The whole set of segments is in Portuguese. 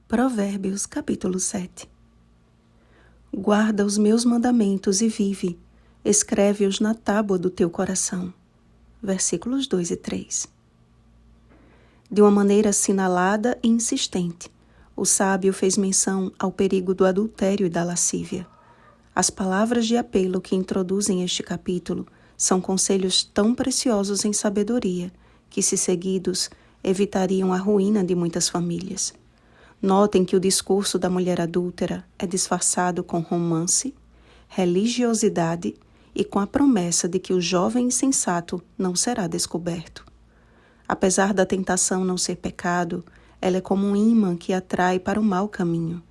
Provérbios capítulo 7. Guarda os meus mandamentos e vive, escreve-os na tábua do teu coração. Versículos 2 e 3. De uma maneira assinalada e insistente, o sábio fez menção ao perigo do adultério e da lascívia. As palavras de apelo que introduzem este capítulo são conselhos tão preciosos em sabedoria que, se seguidos, evitariam a ruína de muitas famílias. Notem que o discurso da mulher adúltera é disfarçado com romance, religiosidade e com a promessa de que o jovem insensato não será descoberto. Apesar da tentação não ser pecado, ela é como um ímã que atrai para o mau caminho.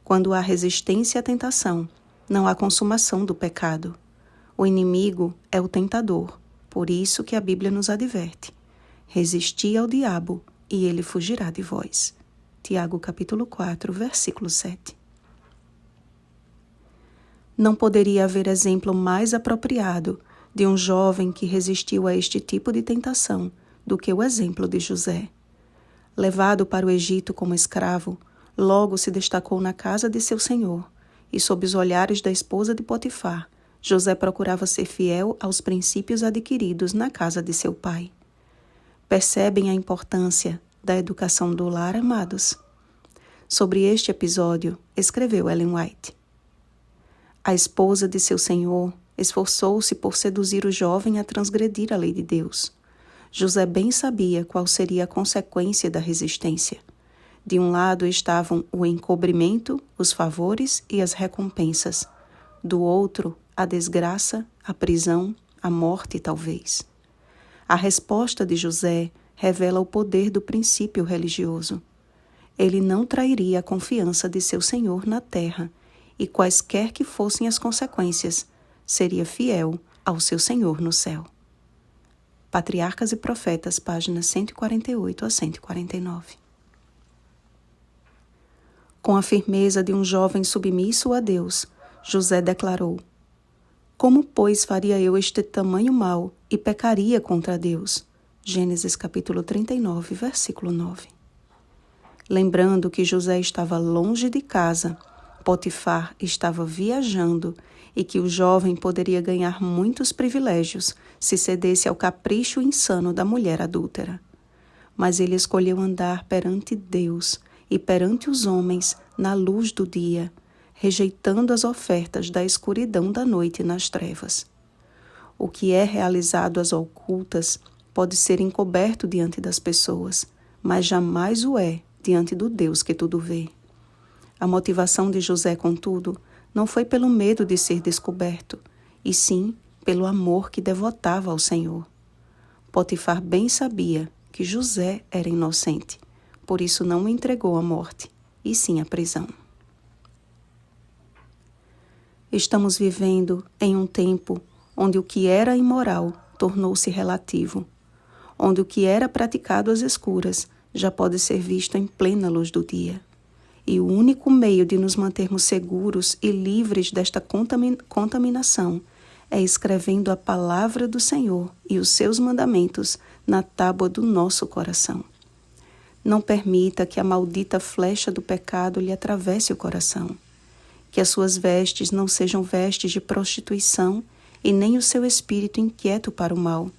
Quando há resistência à tentação, não há consumação do pecado. O inimigo é o tentador, por isso que a Bíblia nos adverte: resisti ao diabo e ele fugirá de vós. Tiago capítulo 4, versículo 7. Não poderia haver exemplo mais apropriado de um jovem que resistiu a este tipo de tentação do que o exemplo de José. Levado para o Egito como escravo, logo se destacou na casa de seu senhor, e sob os olhares da esposa de Potifar, José procurava ser fiel aos princípios adquiridos na casa de seu pai. Percebem a importância da educação do lar, amados? Sobre este episódio, escreveu Ellen White: a esposa de seu senhor esforçou-se por seduzir o jovem a transgredir a lei de Deus. José bem sabia qual seria a consequência da resistência. De um lado estavam o encobrimento, os favores e as recompensas. Do outro, a desgraça, a prisão, a morte, talvez. A resposta de José revela o poder do princípio religioso. Ele não trairia a confiança de seu senhor na terra, e quaisquer que fossem as consequências, seria fiel ao seu senhor no céu. Patriarcas e Profetas, páginas 148 a 149. Com a firmeza de um jovem submisso a Deus, José declarou: como, pois, faria eu este tamanho mal e pecaria contra Deus? Gênesis capítulo 39, versículo 9. Lembrando que José estava longe de casa, Potifar estava viajando e que o jovem poderia ganhar muitos privilégios se cedesse ao capricho insano da mulher adúltera. Mas ele escolheu andar perante Deus e perante os homens na luz do dia, rejeitando as ofertas da escuridão da noite nas trevas. O que é realizado às ocultas pode ser encoberto diante das pessoas, mas jamais o é diante do Deus que tudo vê. A motivação de José, contudo, não foi pelo medo de ser descoberto, e sim pelo amor que devotava ao Senhor. Potifar bem sabia que José era inocente, por isso não o entregou à morte, e sim à prisão. Estamos vivendo em um tempo onde o que era imoral tornou-se relativo, onde o que era praticado às escuras já pode ser visto em plena luz do dia. E o único meio de nos mantermos seguros e livres desta contaminação é escrevendo a palavra do Senhor e os seus mandamentos na tábua do nosso coração. Não permita que a maldita flecha do pecado lhe atravesse o coração. Que as suas vestes não sejam vestes de prostituição e nem o seu espírito inquieto para o mal,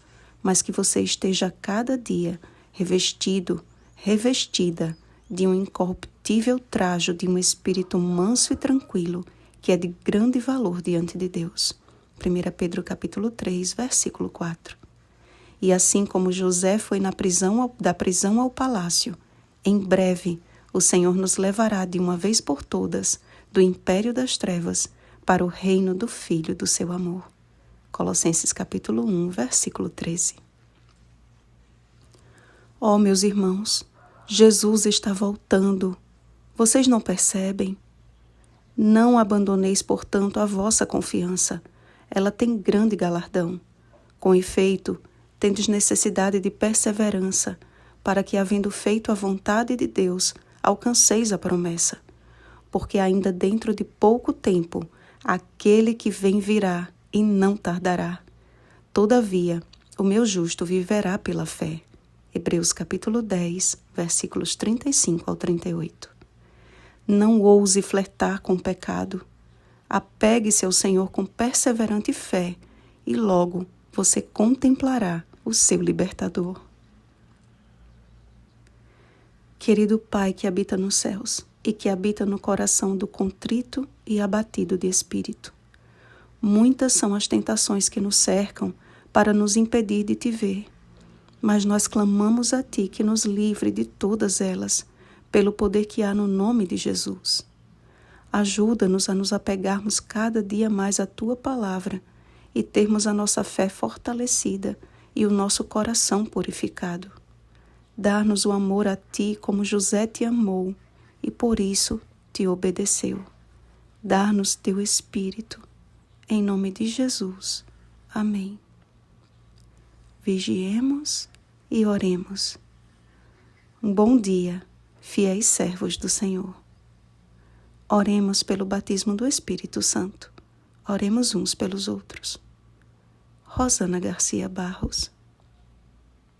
mas que você esteja a cada dia revestida de um incorruptível trajo de um espírito manso e tranquilo, que é de grande valor diante de Deus. 1 Pedro capítulo 3, versículo 4. E assim como José foi da prisão ao palácio, em breve o Senhor nos levará de uma vez por todas do império das trevas para o reino do Filho do seu amor. Colossenses capítulo 1, versículo 13. Ó, meus irmãos, Jesus está voltando. Vocês não percebem? Não abandoneis, portanto, a vossa confiança. Ela tem grande galardão. Com efeito, tendes necessidade de perseverança, para que, havendo feito a vontade de Deus, alcanceis a promessa. Porque ainda dentro de pouco tempo, aquele que vem virá e não tardará. Todavia, o meu justo viverá pela fé. Hebreus capítulo 10, versículos 35 ao 38. Não ouse flertar com o pecado. Apegue-se ao Senhor com perseverante fé e logo você contemplará o seu libertador. Querido Pai que habita nos céus e que habita no coração do contrito e abatido de espírito, muitas são as tentações que nos cercam para nos impedir de te ver, mas nós clamamos a Ti que nos livre de todas elas, pelo poder que há no nome de Jesus. Ajuda-nos a nos apegarmos cada dia mais à Tua palavra e termos a nossa fé fortalecida e o nosso coração purificado. Dá-nos o amor a Ti como José te amou e por isso te obedeceu. Dá-nos Teu Espírito. Em nome de Jesus. Amém. Vigiemos e oremos. Um bom dia, fiéis servos do Senhor. Oremos pelo batismo do Espírito Santo. Oremos uns pelos outros. Rosana Garcia Barros.